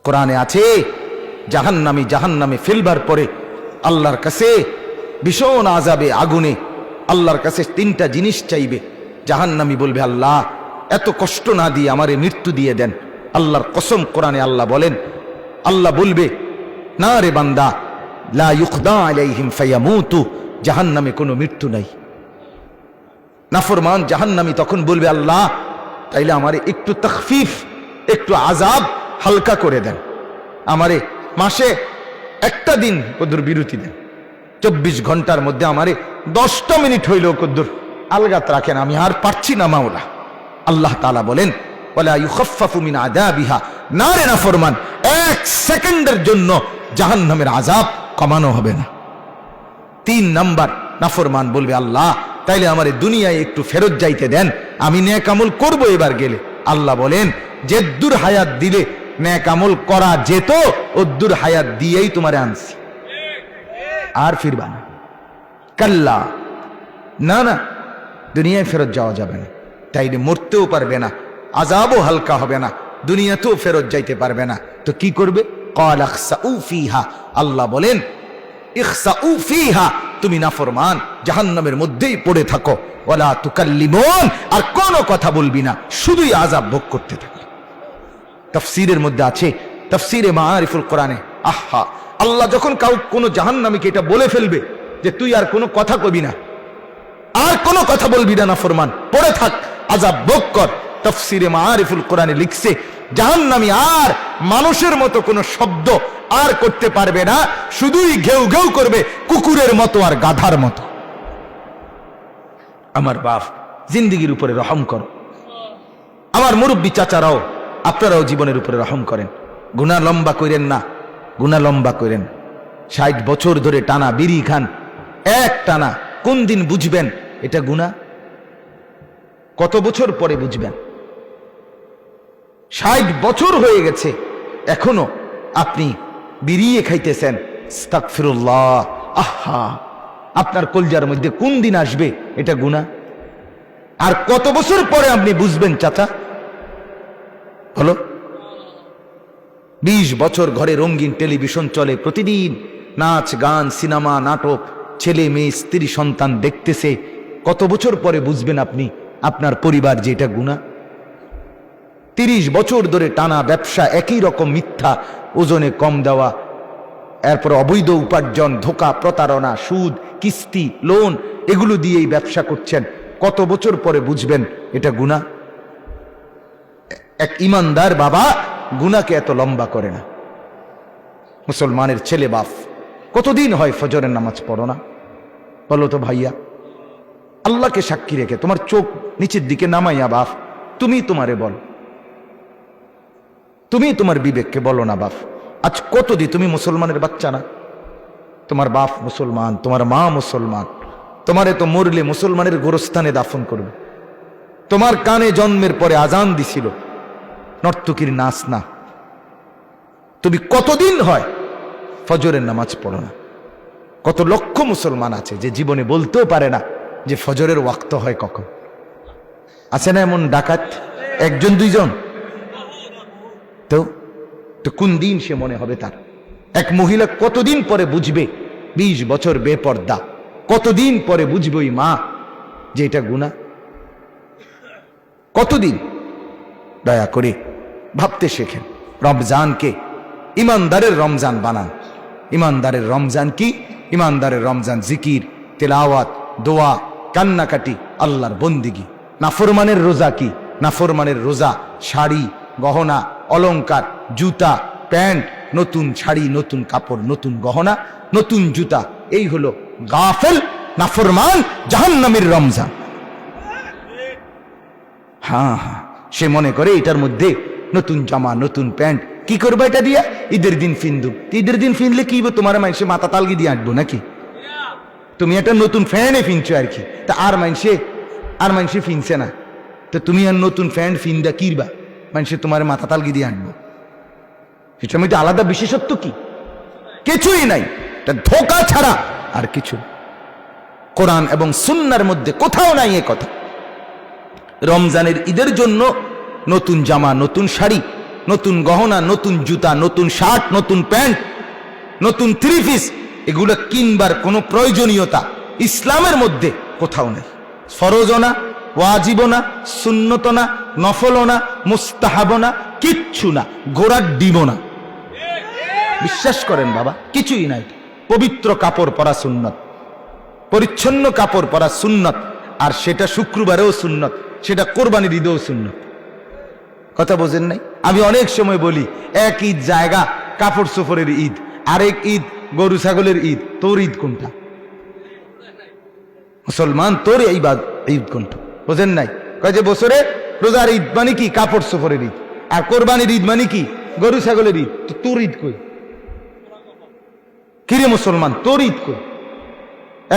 কোরআনে আছে জাহান্নামে ফেলবার পরে আল্লাহর কাছে ভীষণ আযাবে আগুনে আল্লাহর কাছে তিনটা জিনিস চাইবে। জাহান্নামী বলবে, আল্লাহ এত কষ্ট না দিয়ে আমারে মৃত্যু দিয়ে দেন। আল্লাহর কসম, কোরআনে আল্লাহ বলেন, আল্লাহ বলবে, না রে বান্দা, লা ইউখদা আলাইহিম ফায়ামুতু, জাহান্নামে কোনো মৃত্যু নাই। নাফরমান জাহান্নামী তখন বলবে, আল্লাহ তাইলে আমারে একটু তাখফিফ, একটু আযাব হালকা করে দেন, আমারে মাসে একটা দিন কদ্দুর বিরতি দেন, 24 ঘন্টার মধ্যে আমারে 10টা মিনিট হইলেও কদ্দুর আলগাত রাখেন, আমি আর পারছি না মাওলা। আল্লাহ তাআলা বলেন, ওয়ালা ইউখাফফাফু মিন আযাবিহা, না রে নাফরমান, 1 সেকেন্ডের জন্য জাহান্নামের আযাব কমানো হবে না। 3 নাম্বার, নাফরমান বলবে, আল্লাহ তাইলে আমারে দুনিয়ায় একটু ফেরত যাইতে দেন, আমি নেক আমল করব এবার গেলে। আল্লাহ বলেন, যেদ্দুর হায়াত দিলে নেক আমল করা যেত, ওদ্দুর হায়াত দিয়েই তোমারে আনছি, আর ফিরবা না। কাল্লা, না না, দুনিয়ায় ফেরত যাওয়া যাবে না, তাইলে মরতেও পারবে না, আযাবও হালকা হবে না, দুনিয়াতেও ফেরত যাইতে পারবে না। তো কি করবে? ক্বাল ইখসাউ ফিহা, আল্লাহ বলেন, ইখসাউ ফিহা, তুমি নাফরমান জাহান্নামের মধ্যেই পড়ে থাকো, ওয়ালা তুকাল্লিমুন, আর কোনো কথা বলবি না, শুধুই আযাব ভোগ করতে থাকো। তাফসীরের মধ্যে আছে, তাফসীরে মাআরিফুল কোরআনে, আহা, আল্লাহ যখন কোনো জাহান্নামীকে এটা বলে ফেলবে যে তুই আর কোনো কথা কবি না, আর কোনো কথা বলবি না, নাফরমান পড়ে থাক, আযাব ভোগ কর। তাফসীরে মাআরিফুল কোরআনে লিখছে, জাহান্নামী আর মানুষের মতো কোনো শব্দ আর করতে পারবে না, শুধুই ঘেউ ঘেউ করবে, কুকুরের মতো আর গাধার মতো। আমার বাপ, জিন্দেগির উপরে রহম করো। আমার মুরব্বী চাচারাও, আপনারাও জীবনের উপরে রহম করেন। গুনাহ লম্বা করেন না, গুনাহ লম্বা করেন। 60 বছর ধরে টানা বিড়ি খান, এক টানা, কোন দিন বুঝবেন এটা গুনাহ? কত বছর পরে বুঝবেন? 60 বছর হয়ে গেছে, এখনো আপনি বিড়িয়ে খাইতেছেন। আস্তাগফিরুল্লাহ, আহা, আপনার কলজার মধ্যে কোন দিন আসবে এটা গুনাহ? আর কত বছর পরে আপনি বুঝবেন চাচা? হলো 20 বছর ঘরে রঙিন টেলিভিশন চলে, প্রতিদিন নাচ গান, সিনেমা, নাটক, ছেলে মেয়ে, স্ত্রী, সন্তান দেখতেছে। কত বছর পরে বুঝবেন আপনি, আপনার পরিবার যে এটা গুনাহ? 30 বছর ধরে টানা ব্যবসা, একই রকম মিথ্যা, ওজনে কম দেওয়া, এরপর অবৈধ উপার্জন, ধোঁকা, প্রতারণা, সুদ, কিস্তি, লোন, এগুলো দিয়েই ব্যবসা করছেন। কত বছর পরে বুঝবেন এটা গুনাহ? এক ইমানদার বাবা গুনাহকে এত লম্বা করে না। মুসলমানের ছেলে বাপ, কতদিন হয় ফজরের নামাজ পড়ো না? বলো তো ভাইয়া, আল্লাহকে সাক্ষী রেখে তোমার চোখ নিচের দিকে নামাইয়া বাপ, তুমি তোমারে বল, তুমি তোমার বিবেককে বলো না বাপ, আজ কতদিন তুমি মুসলমানের বাচ্চা না? তোমার বাপ মুসলমান, তোমার মা মুসলমান, তোমারে তো মরলে মুসলমানের গোরস্থানে দাফন করবে। তোমার কানে জন্মের পরে আজান দিছিল, নর্তকীর নাচ না। তুমি কতদিন হয় ফজরের নামাজ পড়ো না? কত লক্ষ মুসলমান আছে যে জীবনে বলতেও পারে না যে ফজরের ওয়াক্ত হয় কখন। আছে না এমন ডাকাত? 1 2 তো কোন দিন সে মনে হবে তার? এক মহিলা কতদিন পরে বুঝবে 20 বছর বেপর্দা, কতদিন পরে বুঝবে ওই মা যে এটা গুনাহ? কতদিন? দয়া করে ভাবতে শেখেন। রমজানকে ইমানদারের রমজান বানান। ইমানদারের রমজান কি? ইমানদারের রমজান জিকির, তেলাওয়াত, দোয়া, কান্নাকাটি, আল্লাহর বন্দিগি। নাফরমানের রোজা কি? নাফরমানের রোজা শাড়ি, গহনা, অলংকার, জুতা, প্যান্ট, নতুন শাড়ি, নতুন কাপড়, নতুন গহনা, নতুন জুতা। এই হলো গাফেল, নাফরমান, জাহান্নামীর রমজান। হ্যাঁ, সে মনে করে এটার মধ্যে নতুন জামা, নতুন প্যান্ট, কি করবো এটা দিয়া? ঈদের দিন ফিন্দু। ঈদের দিন ফিনলে কি তোমার মানুষে মাথা তালগি দিয়ে আঁটবো নাকি? তুমি একটা নতুন ফ্যানে ফিনছো আর কি, তা আর মানুষে ফিনছে না, তো তুমি আর নতুন ফ্যান ফিনদা কিরবা? মানুষে তোমার মাথা তালগি দিয়ে আঁটবো। সেটার মধ্যে আলাদা বিশেষত্ব কি? কিছুই নাই, এটা ধোঁকা ছাড়া আর কিছু। কোরআন এবং সুন্নাহর মধ্যে কোথাও নাই এ কথা। রমজানের ঈদের জন্য নতুন জামা, নতুন শাড়ি, নতুন গহনা, নতুন জুতা, নতুন শার্ট, নতুন প্যান্ট, নতুন থ্রি পিস, এগুলো কিনবার কোনো প্রয়োজনীয়তা ইসলামের মধ্যে কোথাও নেই। ফরজও না, ওয়াজিবও না, সুন্নতও না, নফলও না, মুস্তাহাবও না, কিচ্ছু না, ঘোড়ার ডিমও না। বিশ্বাস করেন বাবা, কিছুই নাই। পবিত্র কাপড় পরা সুন্নত, পরিচ্ছন্ন কাপড় পরা সুন্নত, আর সেটা শুক্রবারেও সুন্নত, সেটা কোরবানির ঈদেও সুন্নত। কথা বোঝেন নাই? আমি অনেক সময় বলি, এক ঈদ জায়গা কাপড় সফরের ঈদ, আরেক ঈদ গরু ছাগলের ঈদ। তোর ঈদ কোনটা? মুসলমান, তোর এই ঈদ কোনটা? বোঝেন নাই? কয় যে বছরে রোজার ঈদ মানে কি? কাপড় সফরের ঈদ। আর কোরবানির ঈদ মানে কি? গরু ছাগলের ঈদ। তো তোর ঈদ কই? কিরে মুসলমান, তোর ঈদ কই?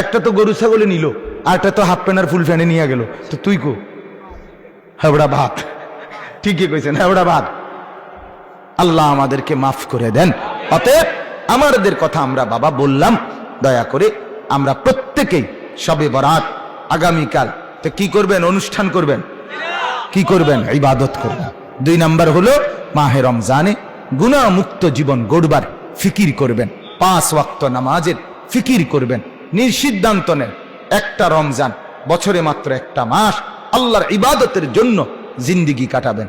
একটা তো গরু ছাগলে নিল, আরটা তো হাফ প্যান্ট আর ফুল ফ্যানে নিয়ে গেল, তো তুই কো? হেবড়া ভাত। ঠিকই কইছেন, হেবড়া ভাত। আল্লাহ আমাদেরকে মাফ করে দেন। অতএব আমাদের কথা আমরা বাবা বললাম, দয়া করে আমরা প্রত্যেকেই শবে বরাত আগামীকাল তো কি করবেন? অনুষ্ঠান করবেন। কি করবেন? ইবাদত করবেন। 2 নাম্বার হলো মাহে রমজানে গুনাহ মুক্ত জীবন গড়বার ফিকির করবেন। 5 ওয়াক্ত নামাজের ফিকির করবেন। নির্সিদ্ধান্ত নেন, একটা রমজান বছরে মাত্র একটা মাস, আল্লাহর ইবাদতের জন্য জিন্দিগি কাটাবেন।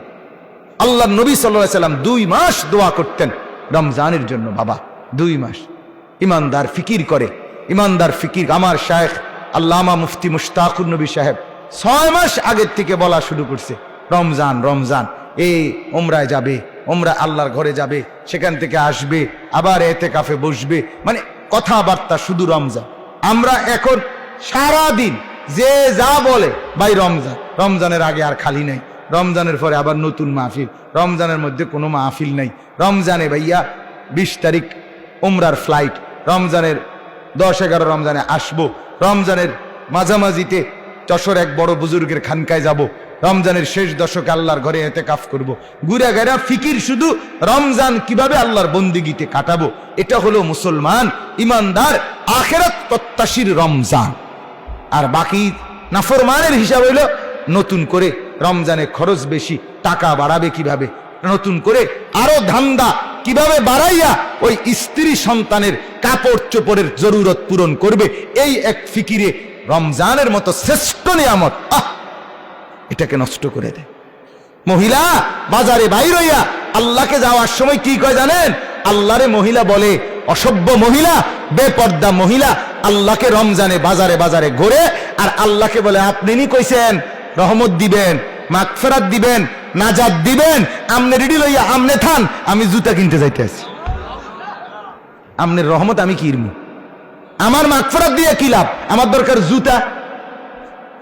আল্লাহর নবী সাল্লাল্লাহু আলাইহি সাল্লাম 2 মাস দোয়া করতেন রমজানের জন্য। বাবা 2 মাস ইমানদার ফিকির করে। ইমানদার ফিকির আমার শায়েখ আল্লামা মুফতি মুশতাকুর নবী সাহেব 6 মাস আগের থেকে বলা শুরু করছে, রমজান রমজান, এই ওমরায় যাবে, ওমরা আল্লাহর ঘরে যাবে, সেখান থেকে আসবে, আবার এতেকাফে বসবে, মানে কথাবার্তা শুধু রমজান। আমরা এখন সারা দিন যে যা বলে ভাই রমজান, রমজানের আগে আর খালি নাই, রমজানের পরে আবার নতুন মাহফিল, রমজানের মধ্যে কোনো মাহফিল নাই, রমজানে ভাইয়া 20 তারিখ উমরার ফ্লাইট, রমজানের 10-11 রমজানে আসবো, রমজানের মাঝামাঝিতে যশোর এক বড় বুজুর্গের খানকায় যাব, রমজানের শেষ দশকে আল্লাহর ঘরে এতেকাফ করব। ঘুরে গেরা ফিকির শুধু রমজান কিভাবে আল্লাহর বন্দিগিতে কাটাবো। এটা হলো মুসলমান ইমানদার আখিরাত প্রত্যাশীর রমজান। আর বাকি নাফরমানের হিসাব হইল নতুন করে রমজানে খরচ বেশি, টাকা বাড়াবে কিভাবে, নতুন করে আরো ধান্দা কিভাবে বাড়াইয়া ওই স্ত্রী সন্তানের কাপড় চোপড়ের জরুরত পূরণ করবে, এই এক ফিকিরে রমজানের মতো শ্রেষ্ঠ নিয়ামত এটাকে নষ্ট করে দেয়। মহিলা বাজারে বাইর হইয়া আল্লাহকে যাওয়ার সময় কি কয় জানেন? আল্লাহরে মহিলা বলে, অসভ্য মহিলা, বেপর্দা মহিলা, আল্লাহকে রমজানে বাজারে বাজারে ঘুরে আর আল্লাহকে বলে আপনি নি কইছেন রহমত দিবেন, মাগফিরাত দিবেন, নাজাত দিবেন, আমনে রেডি লইয়া আমনে থান, আমি জুতা কিনতে যাইতে আছি। আমনের রহমত আমি কি ইরমু? আমার মাগফিরাত দিয়ে কি লাভ? আমার দরকার জুতা,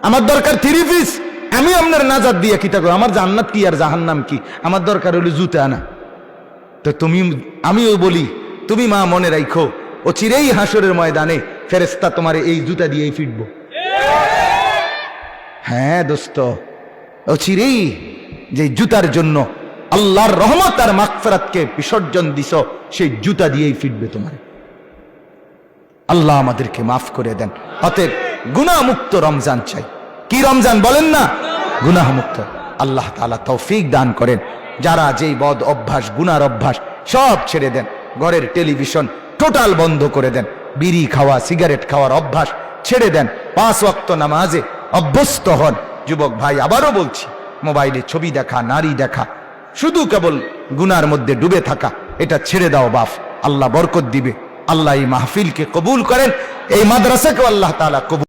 আমার দরকার থ্রি পিস, আমি আপনার নাজাত দিয়ে কি থাকবো? আমার জান্নাত কি আর জাহান্নাম কি? আমার দরকার হলো জুতা না। তো তুমি, আমিও বলি, তুমি মা মনে রাখো, ও চিরেই হাসরের ময়দানে ফেরেশতা তোমার এই জুতা দিয়েই ফিরবো। হ্যাঁ দোস্ত, ও চিরেই যে জুতার জন্য আল্লাহর রহমত আর মাগফিরাতকে বিসর্জন দিছ, সেই জুতা দিয়েই ফিরবে তোমার। আল্লাহ আমাদেরকে মাফ করে দেন। অতএব গুনাহ মুক্ত রমজান চাই। কি রমজান বলেন না? গুনাহ মুক্ত। আল্লাহ তাআলা তৌফিক দান করেন। যারা যেই বদ অভ্যাস, গুনার অভ্যাস সব ছেড়ে দেন, ঘরের টেলিভিশন টোটাল বন্ধ করে দেন, বিড়ি খাওয়া, সিগারেট খাওয়ার অভ্যাস ছেড়ে দেন, 5 ওয়াক্ত নামাজে অভ্যস্ত হন। যুবক ভাই, আবারও বলছি, মোবাইলে ছবি দেখা, নারী দেখা, শুধু কেবল গুনার মধ্যে ডুবে থাকা, এটা ছেড়ে দাও বাপ, আল্লাহ বরকত দিবে। আল্লাহ এই মাহফিলকে কবুল করেন, এই মাদ্রাসাকে আল্লাহ তাআলা কবুল